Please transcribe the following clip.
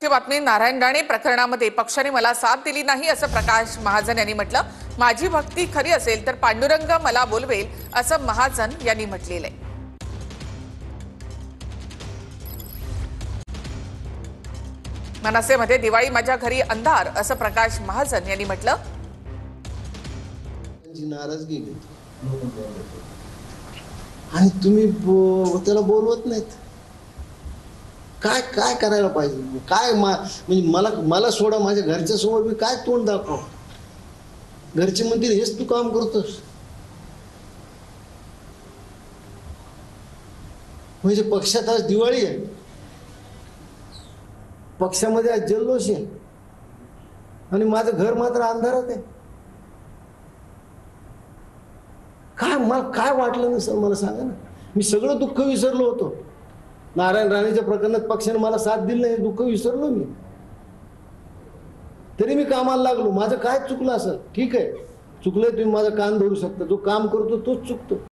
ची बातमी नारायण राणे प्रकरणामध्ये पक्षाने मला साथ दिली नाही असं प्रकाश महाजन यांनी म्हटलं। माझी भक्ती खरी असेल तर पांडुरंग मला बोलवेल असं महाजन यांनी म्हटलेलं आहे। मनसेमध्ये दिवाळी माझ्या घरी अंधार असं प्रकाश महाजन यांनी म्हटलं। नाराजगी आणि तुम्ही त्याला बोलवत नाहीत। काय काय करायला पाहिजे? काय म्हणजे मला सोडा, माझ्या घरच्या समोर मी काय तोंड दाखव? घरचे म्हणतील हेच तू काम करतोस म्हणजे पक्षात आज दिवाळी आहे, पक्षामध्ये आज जल्लोष आहे आणि माझं घर मात्र अंधारात आहे। काय मला काय वाटलं नाही सर, मला सांगा ना। मी सगळं दुःख विसरलो होतो। नारायण राणेच्या प्रकरणात पक्षाने मला साथ दिली नाही, दुःख विसरलो मी, तरी मी कामाला लागलो। माझं काय चुकलं असेल? ठीक आहे, चुकलंय, तुम्ही माझा कान धरू शकता। जो काम करतो तोच चुकतो।